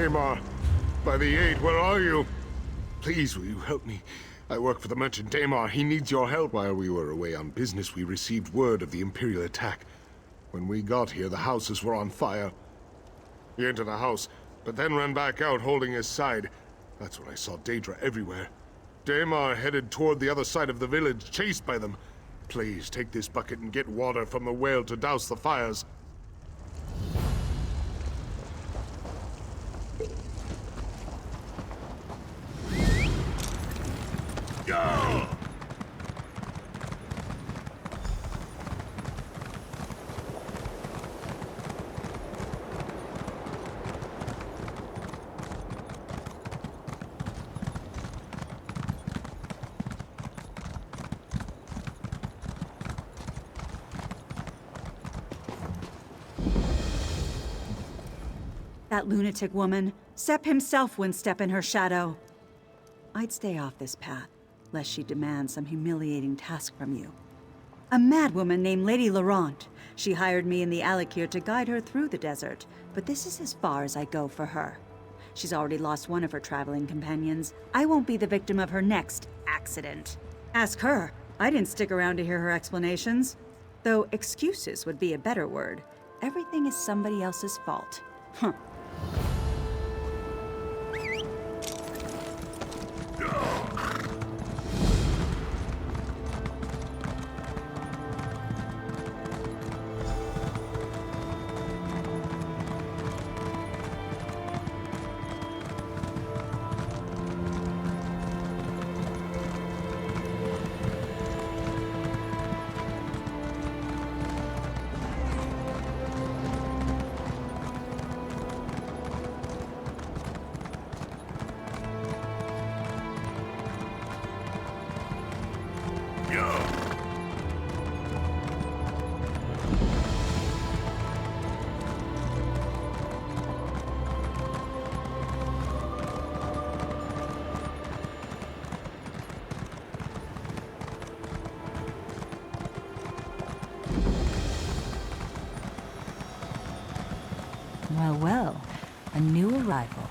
Daimar. By the Eight, where are you? Please, will you help me? I work for the merchant Daimar. He needs your help. While we were away on business, we received word of the Imperial attack. When we got here, the houses were on fire. He entered the house, but then ran back out holding his side. That's when I saw Daedra everywhere. Daimar headed toward the other side of the village, chased by them. Please, take this bucket and get water from the well to douse the fires. That lunatic woman. Sepp himself wouldn't step in her shadow. I'd stay off this path, lest she demand some humiliating task from you. A madwoman named Lady Laurent. She hired me in the Alikir to guide her through the desert, but this is as far as I go for her. She's already lost one of her traveling companions. I won't be the victim of her next accident. Ask her. I didn't stick around to hear her explanations. Though excuses would be a better word. Everything is somebody else's fault. Huh. Well, a new arrival.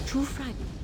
True fragment.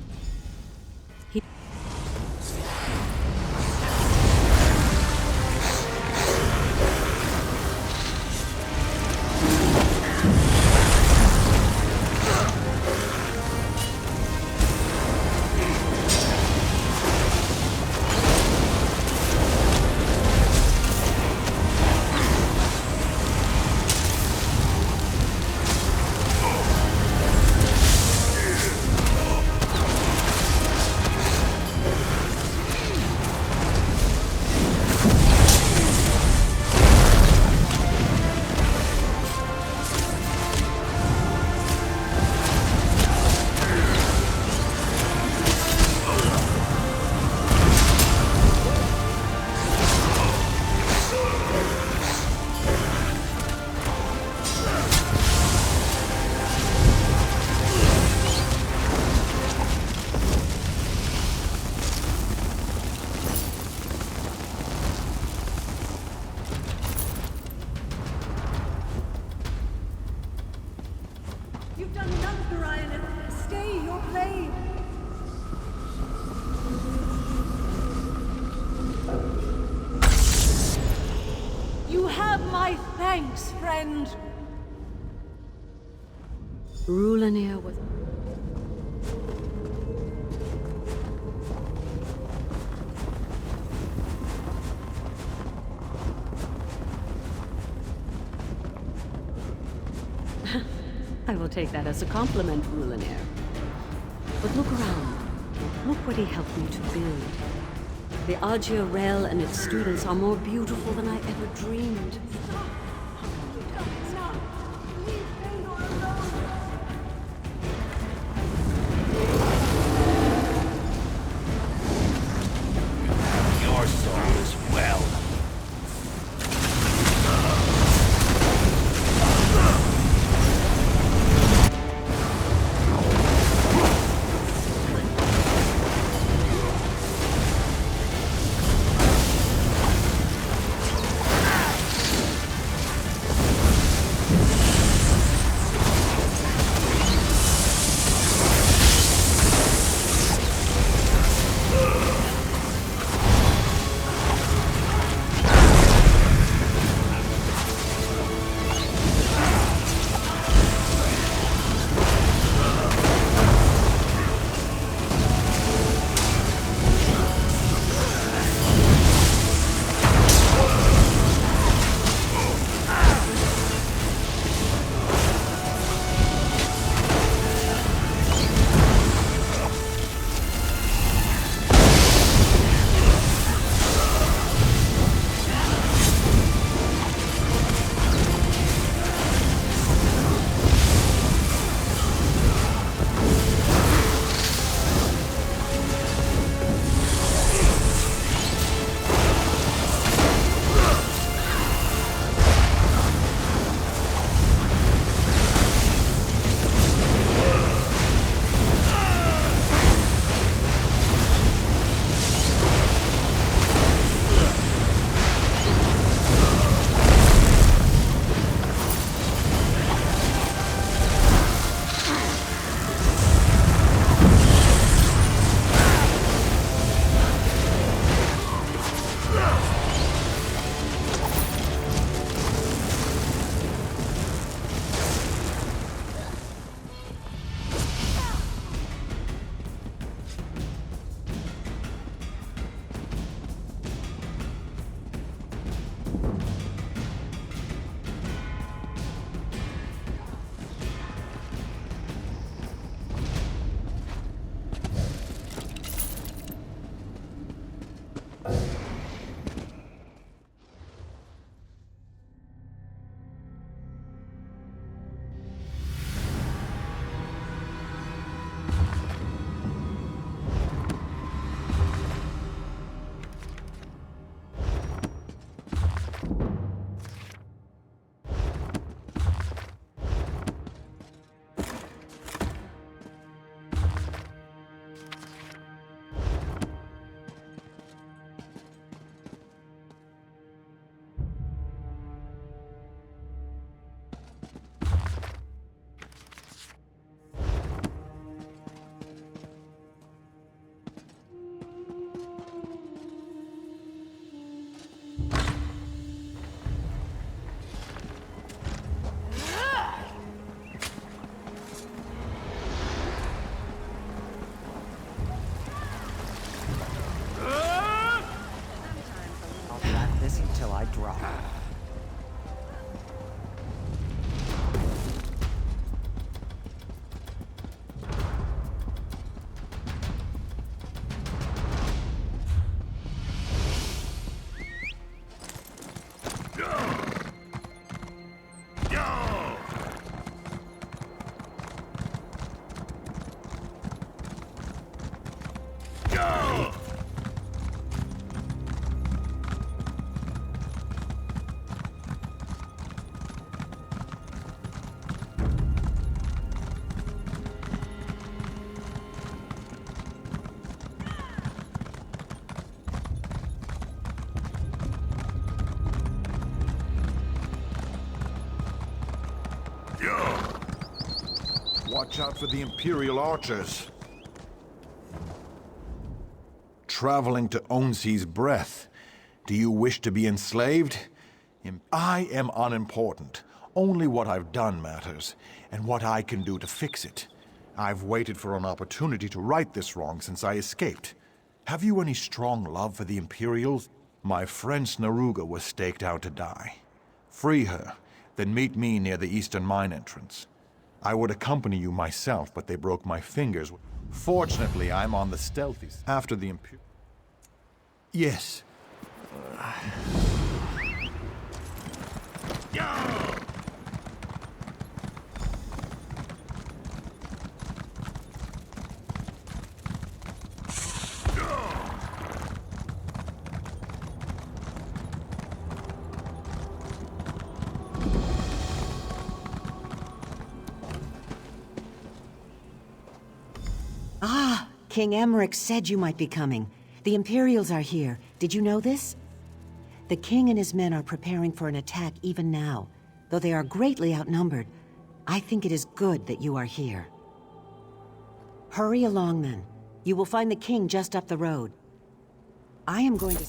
my thanks, friend. Rulanir was... I will take that as a compliment, Rulanir. But look around. Look what he helped me to build. The Agia Rel and its students are more beautiful than I ever dreamed. Your soul is well. Watch out for the Imperial archers. Traveling to Onsi's breath. Do you wish to be enslaved? I am unimportant. Only what I've done matters, and what I can do to fix it. I've waited for an opportunity to right this wrong since I escaped. Have you any strong love for the Imperials? My friend Snaruga was staked out to die. Free her, then meet me near the eastern mine entrance. I would accompany you myself, but they broke my fingers. Fortunately, I'm on the stealthy side. After the Imperial... Yes. Ah, King Emmerich said you might be coming. The Imperials are here. Did you know this? The king and his men are preparing for an attack even now. Though they are greatly outnumbered, I think it is good that you are here. Hurry along, then. You will find the king just up the road. I am going to...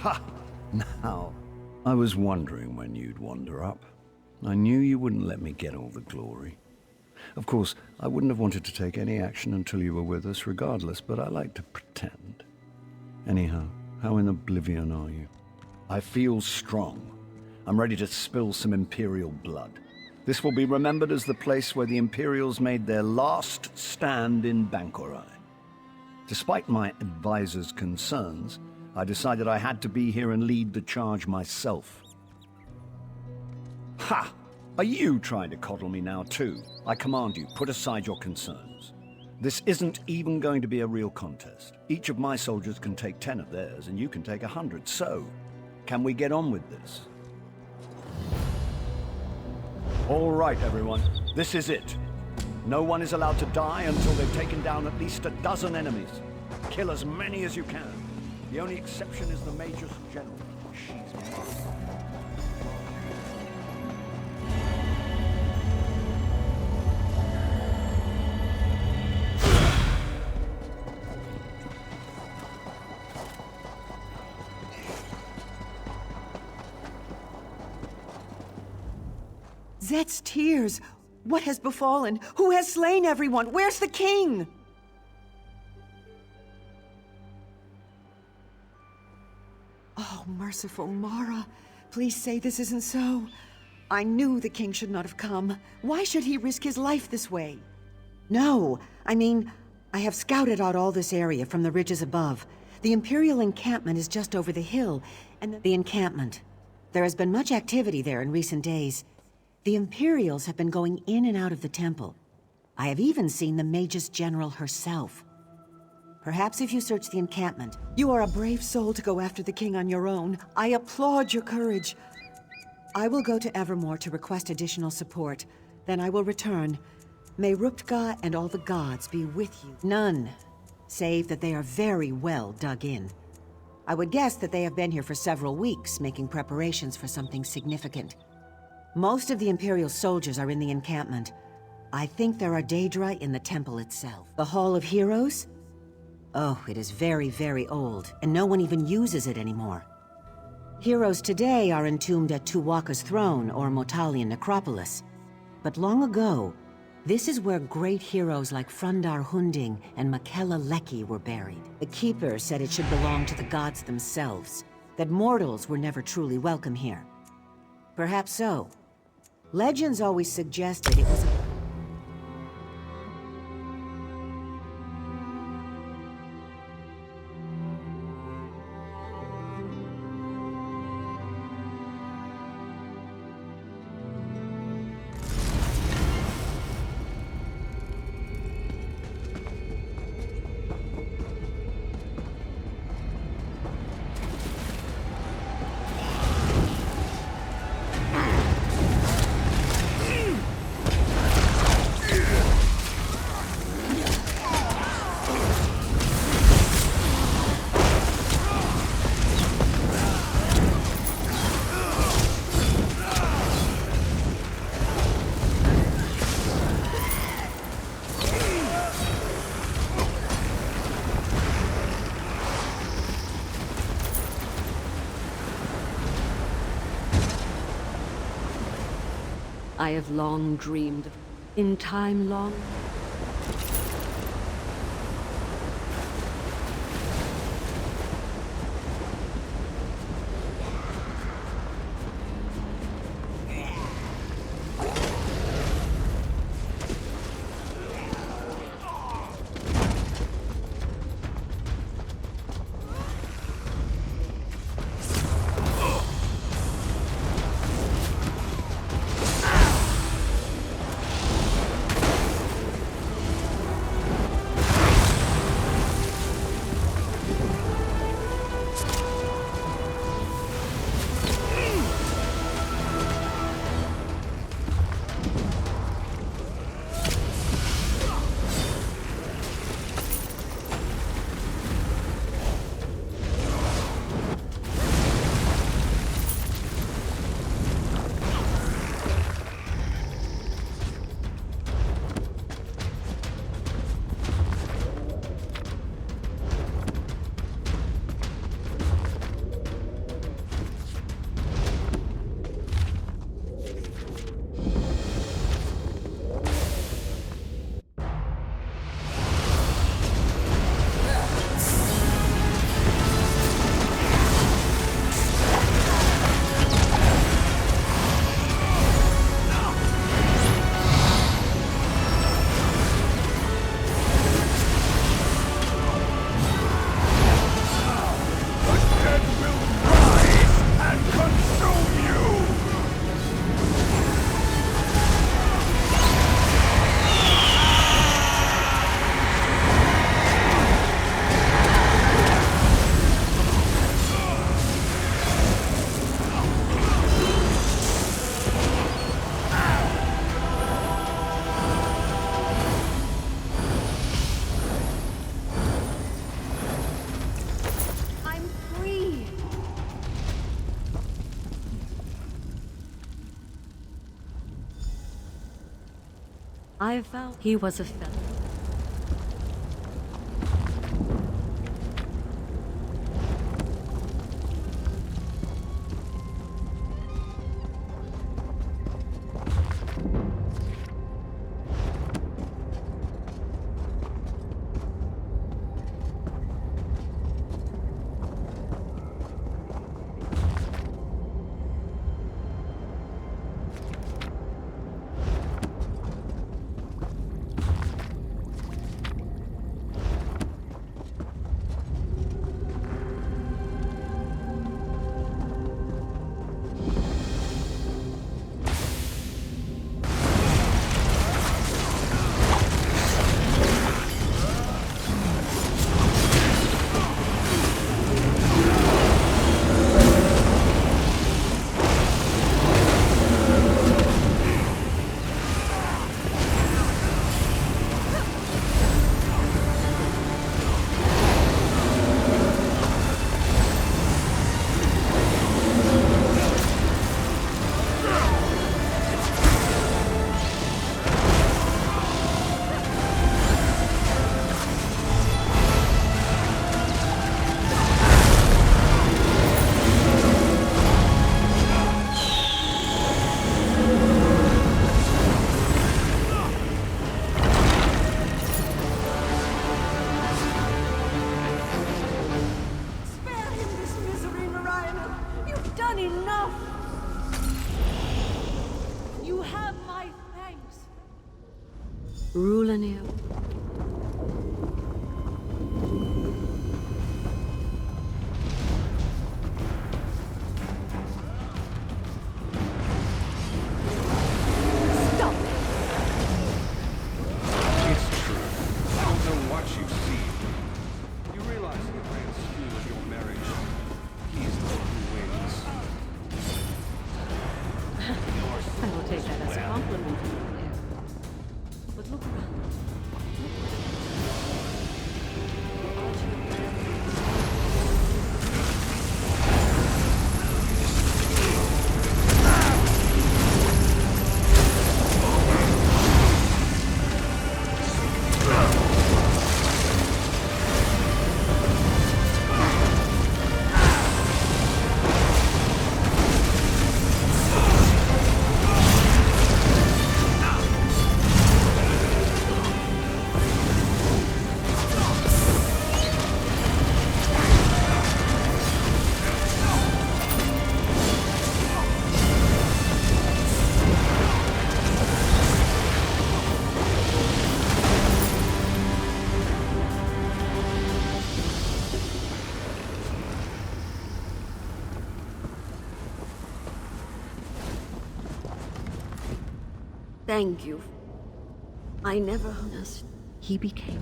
Ha! Now, I was wondering when you'd wander up. I knew you wouldn't let me get all the glory. Of course, I wouldn't have wanted to take any action until you were with us regardless, but I like to pretend. Anyhow, how in oblivion are you? I feel strong. I'm ready to spill some Imperial blood. This will be remembered as the place where the Imperials made their last stand in Bankorai. Despite my advisor's concerns, I decided I had to be here and lead the charge myself. Ha! Are you trying to coddle me now too? I command you, put aside your concerns. This isn't even going to be a real contest. Each of my soldiers can take 10 of theirs, and you can take 100. So, can we get on with this? All right, everyone. This is it. No one is allowed to die until they've taken down at least a dozen enemies. Kill as many as you can. The only exception is the Major's General. She's mine. Zet's tears! What has befallen? Who has slain everyone? Where's the king? Oh, merciful Mara. Please say this isn't so. I knew the king should not have come. Why should he risk his life this way? No, I mean, I have scouted out all this area from the ridges above. The Imperial encampment is just over the hill, and the encampment. There has been much activity there in recent days. The Imperials have been going in and out of the temple. I have even seen the Magus General herself. Perhaps if you search the encampment. You are a brave soul to go after the king on your own. I applaud your courage. I will go to Evermore to request additional support. Then I will return. May Ruptga and all the gods be with you. None, save that they are very well dug in. I would guess that they have been here for several weeks, making preparations for something significant. Most of the Imperial soldiers are in the encampment. I think there are Daedra in the temple itself. The Hall of Heroes? Oh, it is very, very old, and no one even uses it anymore. Heroes today are entombed at Tuwaka's throne or Motalian necropolis. But long ago, this is where great heroes like Frundar Hunding and Makela Leki were buried. The Keeper said it should belong to the gods themselves, that mortals were never truly welcome here. Perhaps so. Legends always suggested it was... I have long dreamed of. In time long. I felt he was a felon. Rulenir. Stop! It's true. I don't know what you see. You realize in the grand scheme of your marriage, he's the one who wins. I will take that as a compliment, Rulenir. But look around. Look what Thank you. I never understood. He became.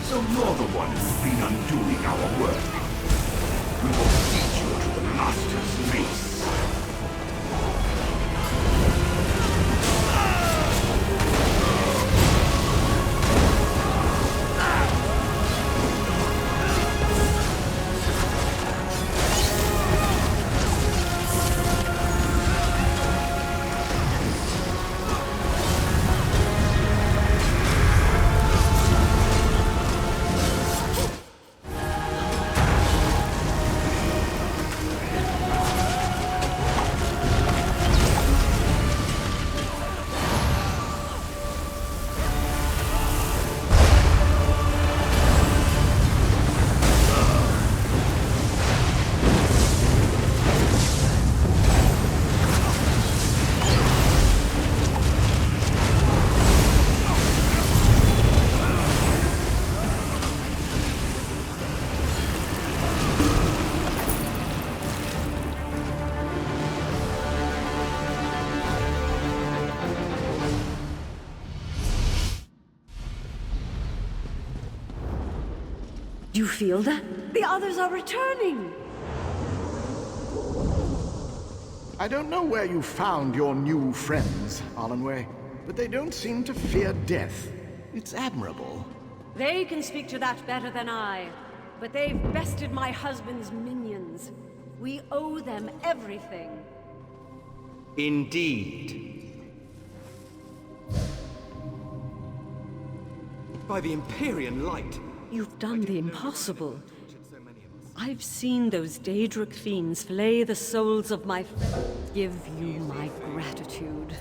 So you're the one who's been undoing our work. We will feed you to the Master's mace. Do you feel that? The others are returning! I don't know where you found your new friends, Alanway, but they don't seem to fear death. It's admirable. They can speak to that better than I, but they've bested my husband's minions. We owe them everything. Indeed. By the Empyrean light. You've done the impossible. I've seen those Daedric fiends flay the souls of my give you my gratitude.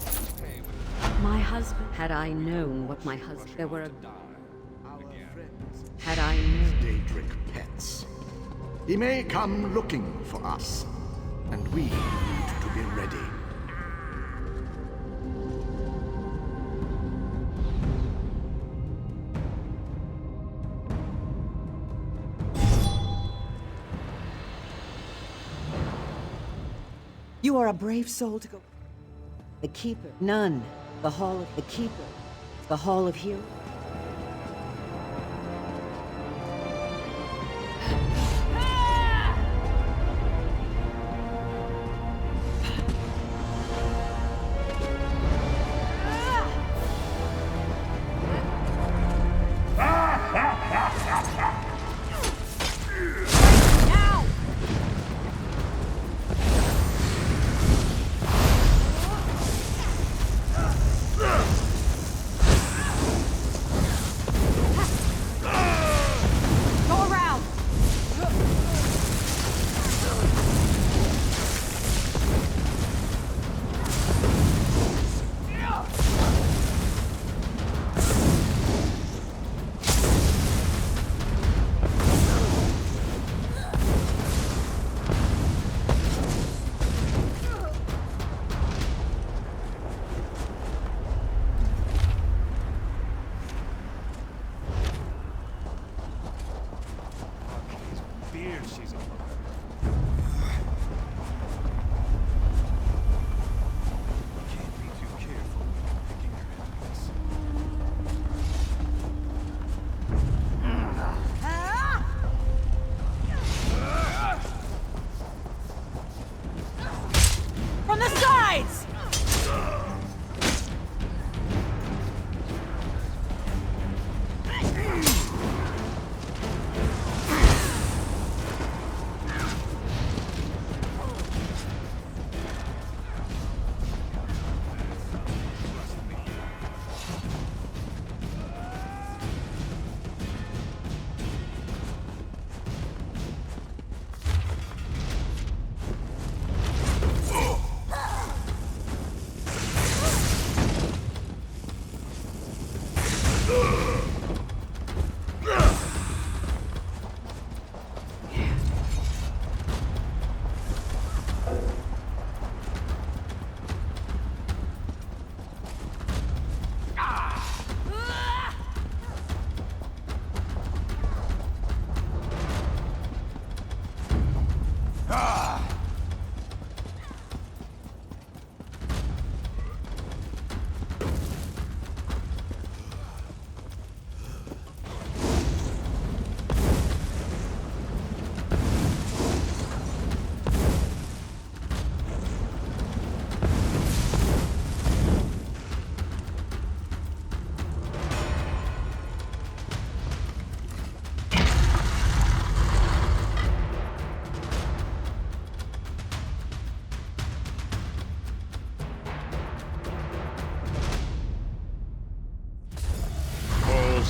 My husband... Had I known what my husband... There were a... Had I known... Daedric pets. He may come looking for us, and we need to be ready. You are a brave soul to go. The Keeper. None. The Hall of the Keeper. The Hall of Heroes.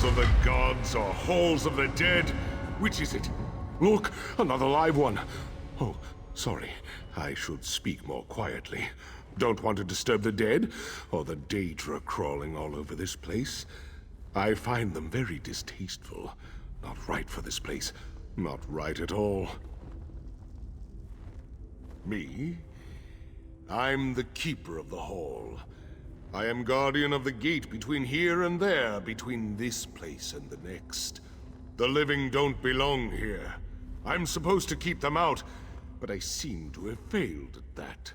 Halls of the gods or halls of the dead? Which is it? Look, another live one. Oh, sorry. I should speak more quietly. Don't want to disturb the dead, or the Daedra crawling all over this place. I find them very distasteful. Not right for this place. Not right at all. Me? I'm the keeper of the hall. I am guardian of the gate between here and there, between this place and the next. The living don't belong here. I'm supposed to keep them out, but I seem to have failed at that.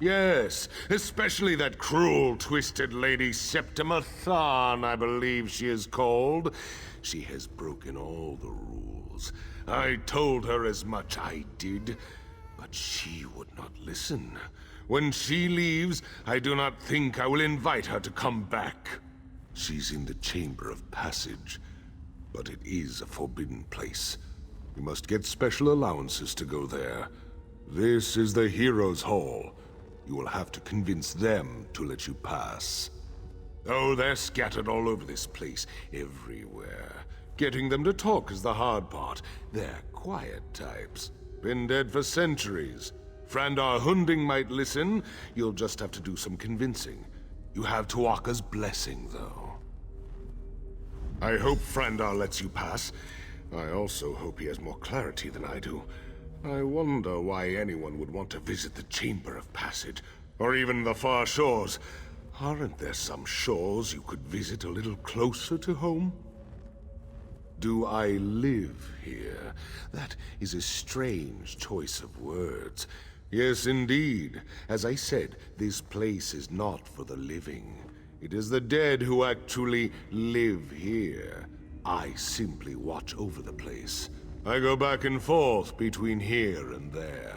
Yes, especially that cruel, twisted lady Septima Tharn, I believe she is called. She has broken all the rules. I told her as much, I did, but she would not listen. When she leaves, I do not think I will invite her to come back. She's in the Chamber of Passage, but it is a forbidden place. You must get special allowances to go there. This is the Heroes' Hall. You will have to convince them to let you pass. Oh, they're scattered all over this place, everywhere. Getting them to talk is the hard part. They're quiet types. Been dead for centuries. Frandar Hunding might listen. You'll just have to do some convincing. You have Tuaka's blessing, though. I hope Frandar lets you pass. I also hope he has more clarity than I do. I wonder why anyone would want to visit the Chamber of Passage, or even the far shores. Aren't there some shores you could visit a little closer to home? Do I live here? That is a strange choice of words. Yes, indeed. As I said, this place is not for the living. It is the dead who actually live here. I simply watch over the place. I go back and forth between here and there.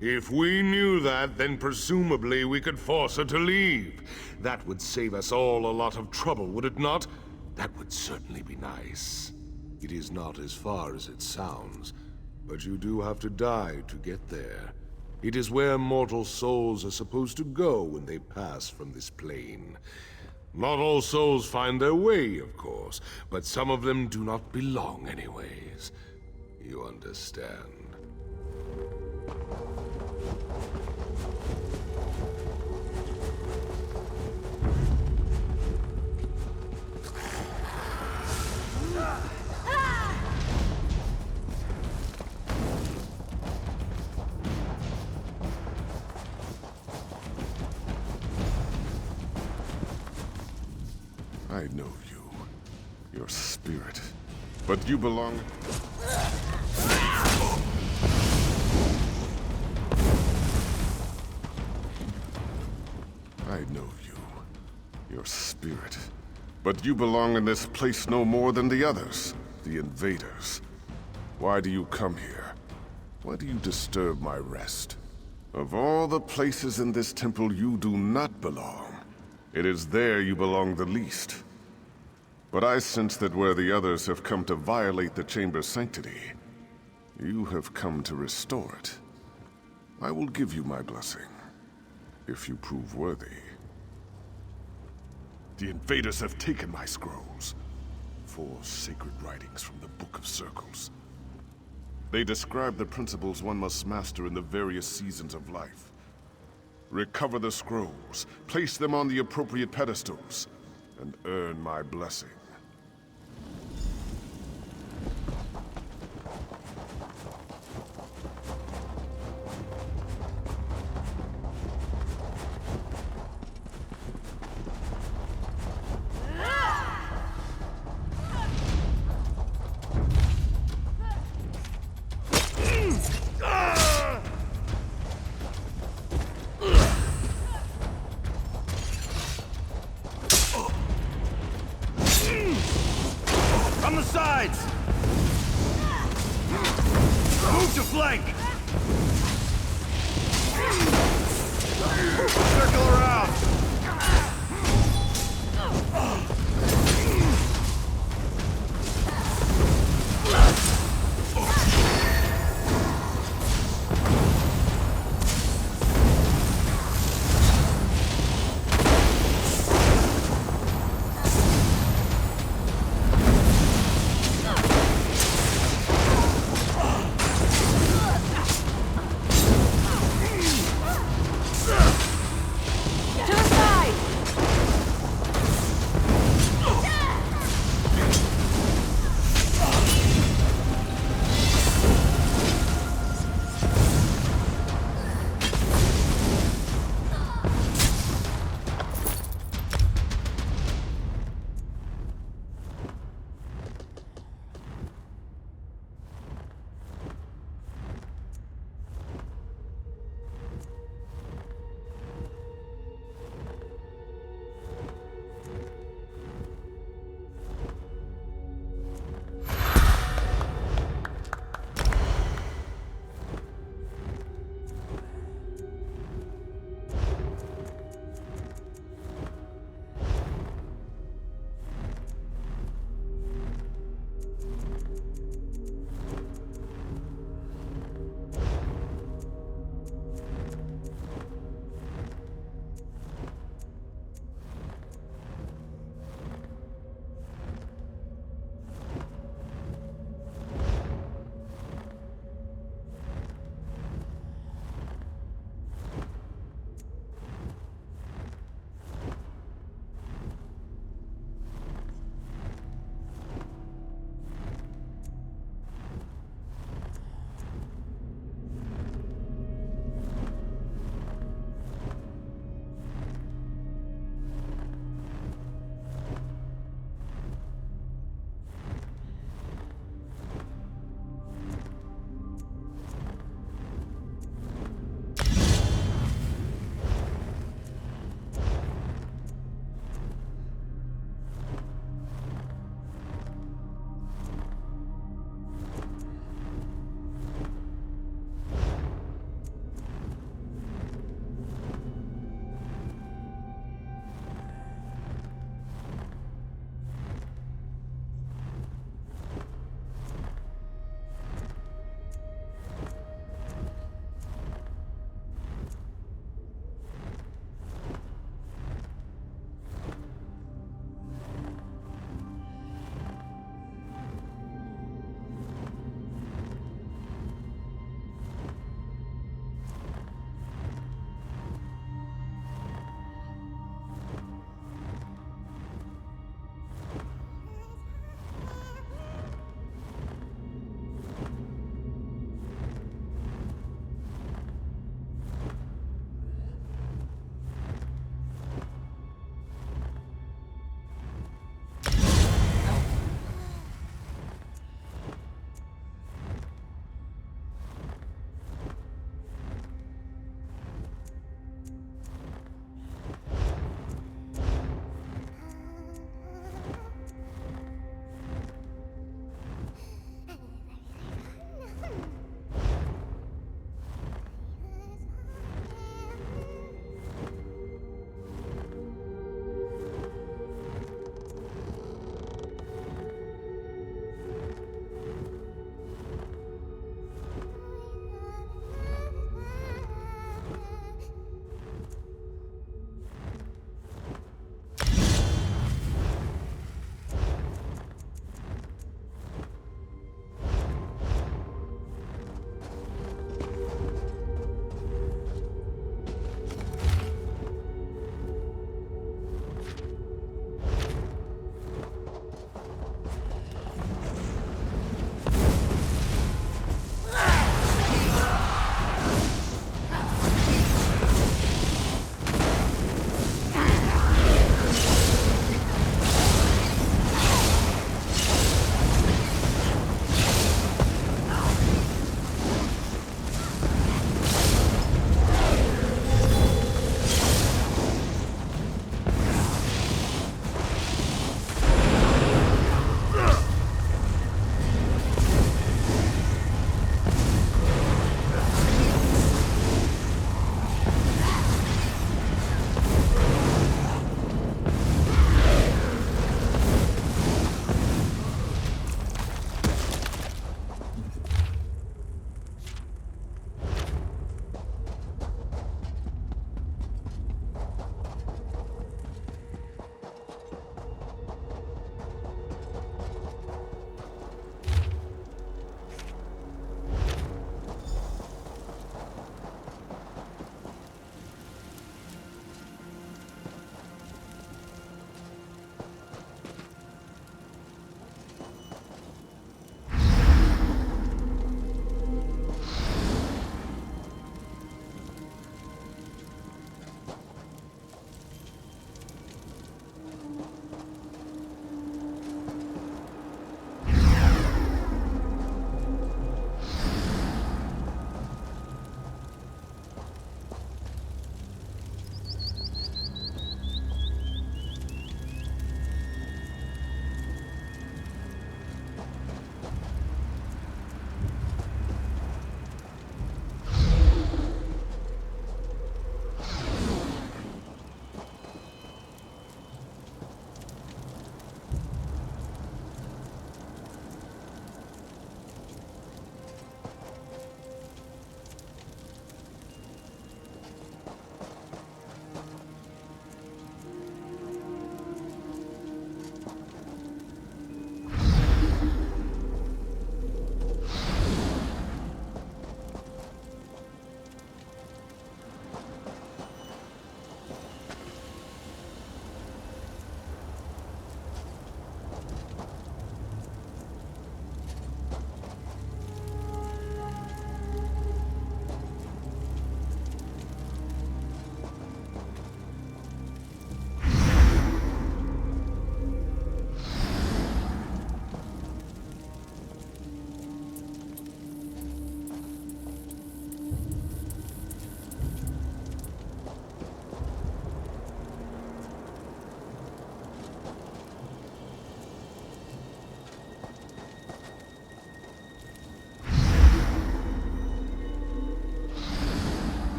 If we knew that, then presumably we could force her to leave. That would save us all a lot of trouble, would it not? That would certainly be nice. It is not as far as it sounds, but you do have to die to get there. It is where mortal souls are supposed to go when they pass from this plane. Not all souls find their way, of course, but some of them do not belong anyways. You understand? I know you. Your spirit. But you belong... I know you. Your spirit. But you belong in this place no more than the others. The invaders. Why do you come here? Why do you disturb my rest? Of all the places in this temple you do not belong, it is there you belong the least. But I sense that where the others have come to violate the chamber's sanctity, you have come to restore it. I will give you my blessing, if you prove worthy. The invaders have taken my scrolls, 4 sacred writings from the Book of Circles. They describe the principles one must master in the various seasons of life. Recover the scrolls, place them on the appropriate pedestals, and earn my blessing.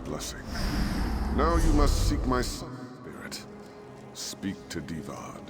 blessing. Now you must seek my spirit. Speak to Divad.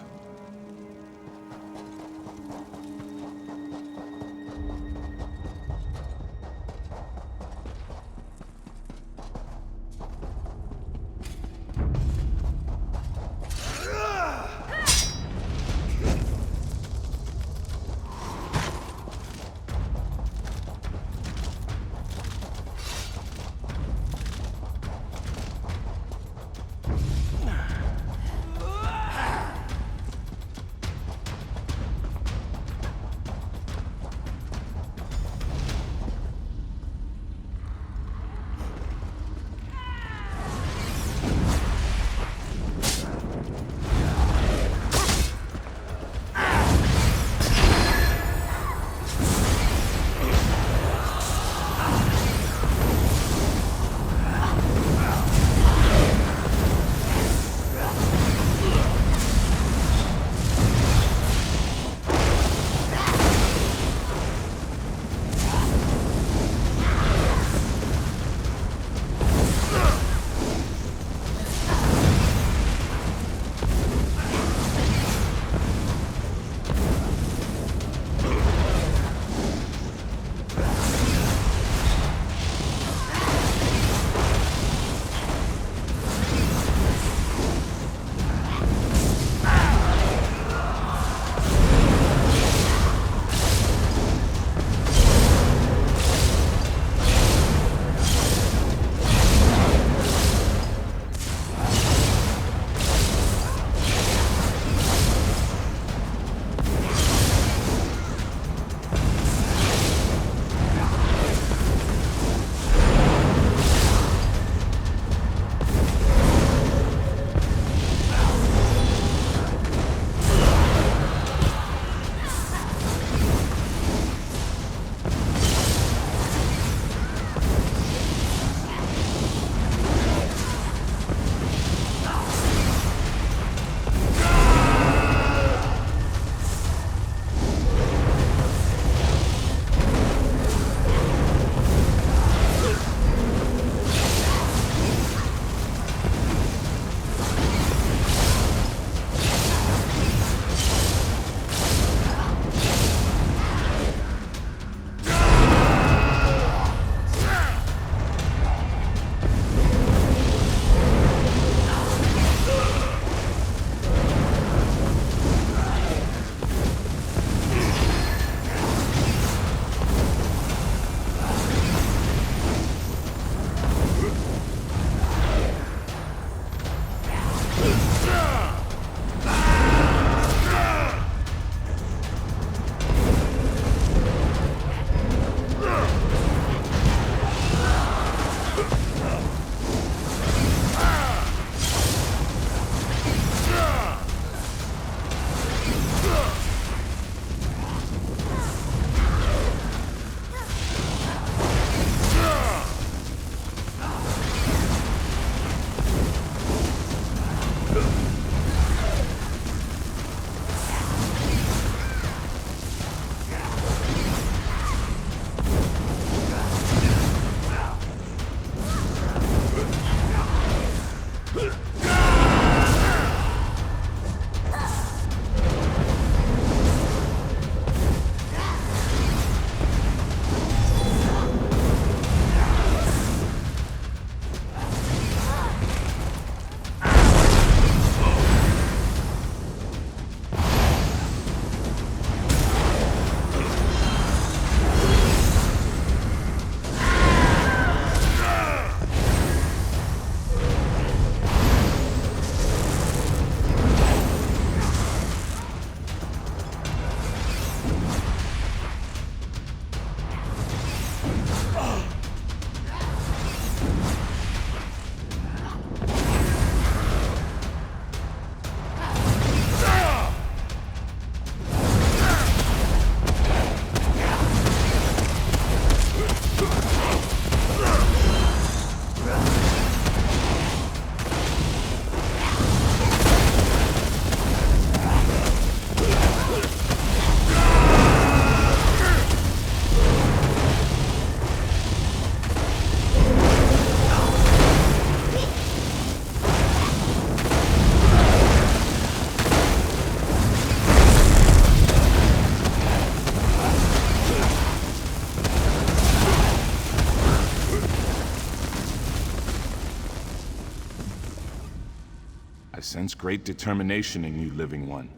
I sense great determination in you, living one.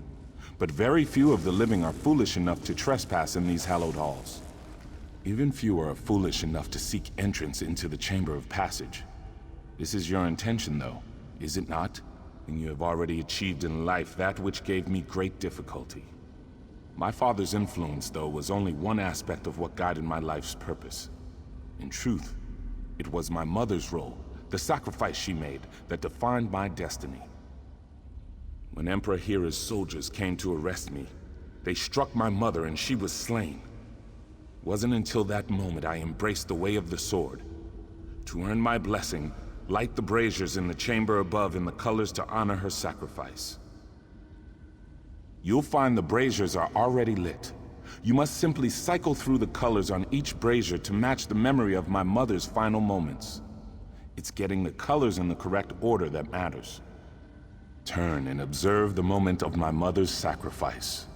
But very few of the living are foolish enough to trespass in these hallowed halls. Even fewer are foolish enough to seek entrance into the Chamber of Passage. This is your intention, though, is it not? And you have already achieved in life that which gave me great difficulty. My father's influence, though, was only one aspect of what guided my life's purpose. In truth, it was my mother's role, the sacrifice she made, that defined my destiny. When Emperor Hera's soldiers came to arrest me, they struck my mother and she was slain. It wasn't until that moment I embraced the way of the sword. To earn my blessing, light the braziers in the chamber above in the colors to honor her sacrifice. You'll find the braziers are already lit. You must simply cycle through the colors on each brazier to match the memory of my mother's final moments. It's getting the colors in the correct order that matters. Turn and observe the moment of my mother's sacrifice.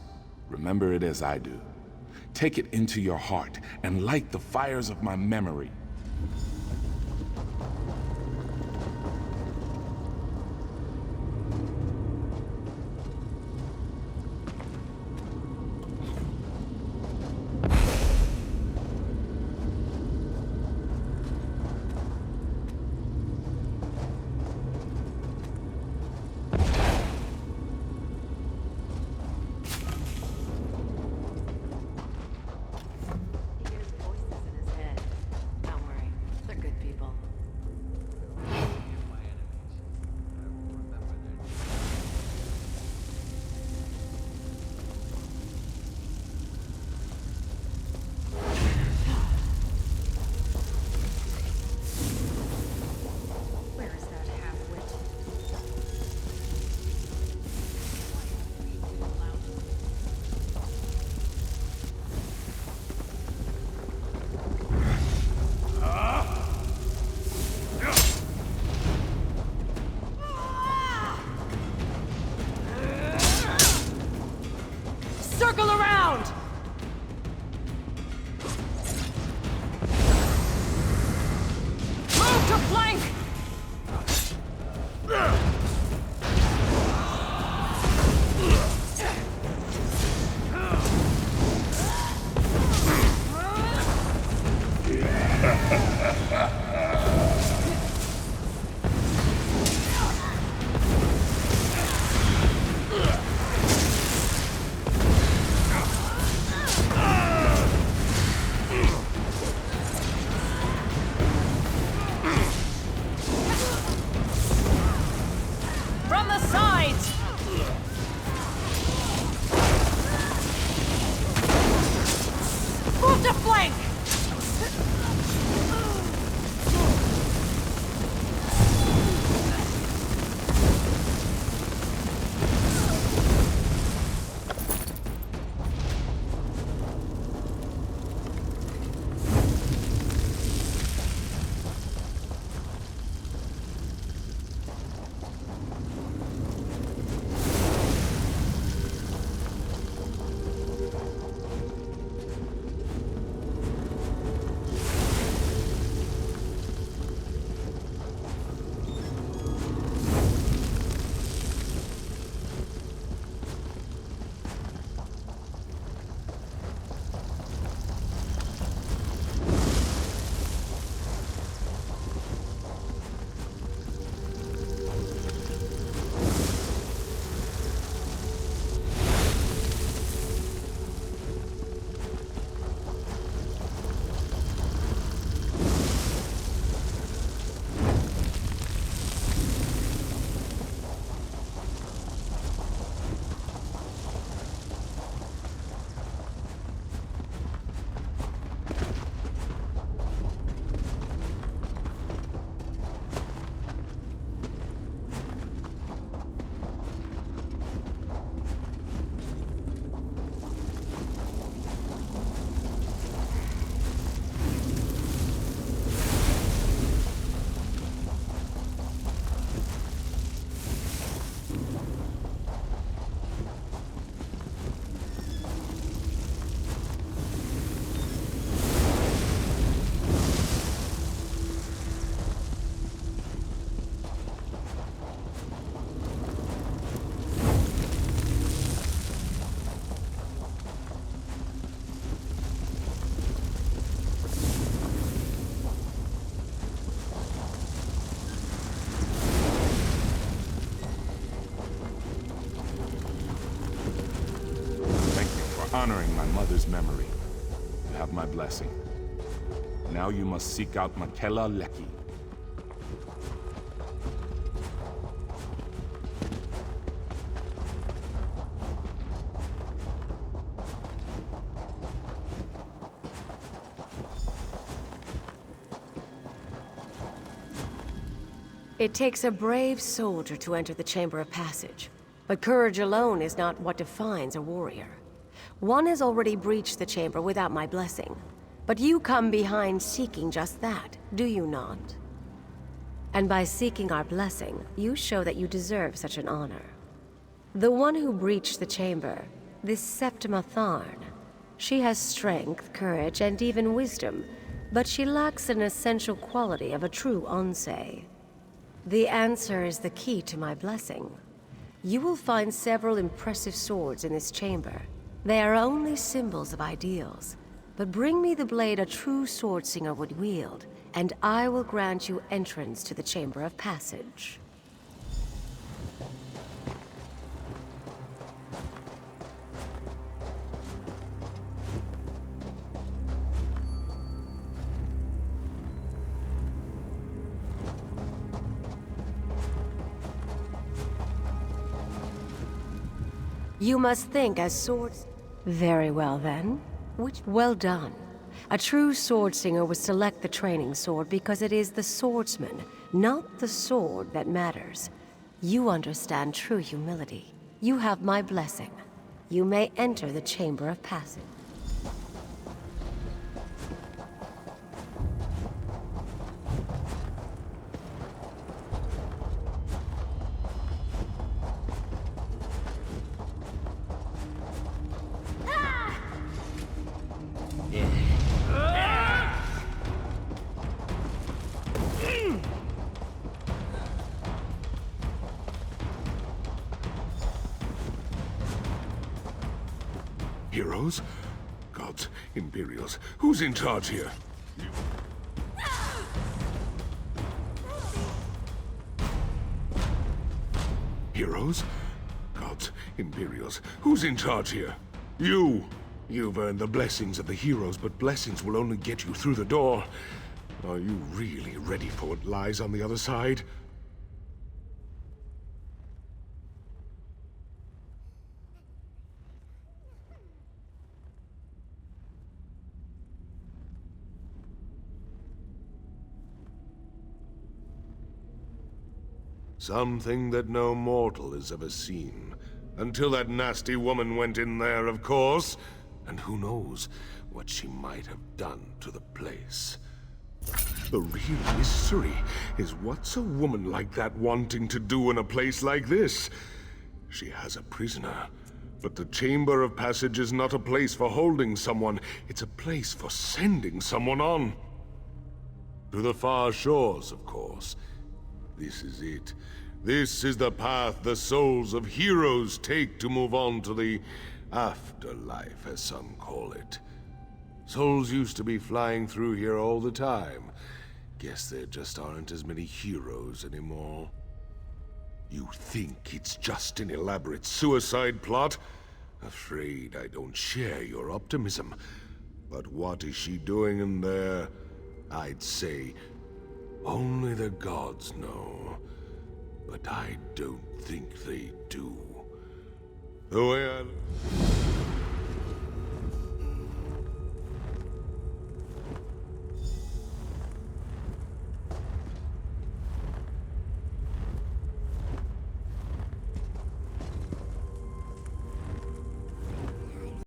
Remember it as I do. Take it into your heart and light the fires of my memory. Circle around! Move to flank! From the sides! Move to flank! honoring my mother's memory. You have my blessing. Now you must seek out Makela Leki. It takes a brave soldier to enter the Chamber of Passage, but courage alone is not what defines a warrior. One has already breached the chamber without my blessing, but you come behind seeking just that, do you not? And by seeking our blessing, you show that you deserve such an honor. The one who breached the chamber, this Septima Tharn, she has strength, courage, and even wisdom, but she lacks an essential quality of a true Onsei. The answer is the key to my blessing. You will find several impressive swords in this chamber. They are only symbols of ideals, but bring me the blade a true swordslinger would wield, and I will grant you entrance to the Chamber of Passage. You must think as swords... Very well, then. Well done. A true swordslinger would select the training sword because it is the swordsman, not the sword, that matters. You understand true humility. You have my blessing. You may enter the Chamber of Passage. Heroes? Gods, Imperials, who's in charge here? Heroes? Gods, Imperials, who's in charge here? You! You've earned the blessings of the heroes, but blessings will only get you through the door. Are you really ready for what lies on the other side? Something that no mortal has ever seen. Until that nasty woman went in there, of course. And who knows what she might have done to the place. The real mystery is what's a woman like that wanting to do in a place like this? She has a prisoner, but the Chamber of Passage is not a place for holding someone. It's a place for sending someone on. To the far shores, of course. This is it. This is the path the souls of heroes take to move on to the afterlife, as some call it. Souls used to be flying through here all the time. Guess there just aren't as many heroes anymore. You think it's just an elaborate suicide plot? Afraid I don't share your optimism. But what is she doing in there? I'd say only the gods know. But I don't think they do. The way I...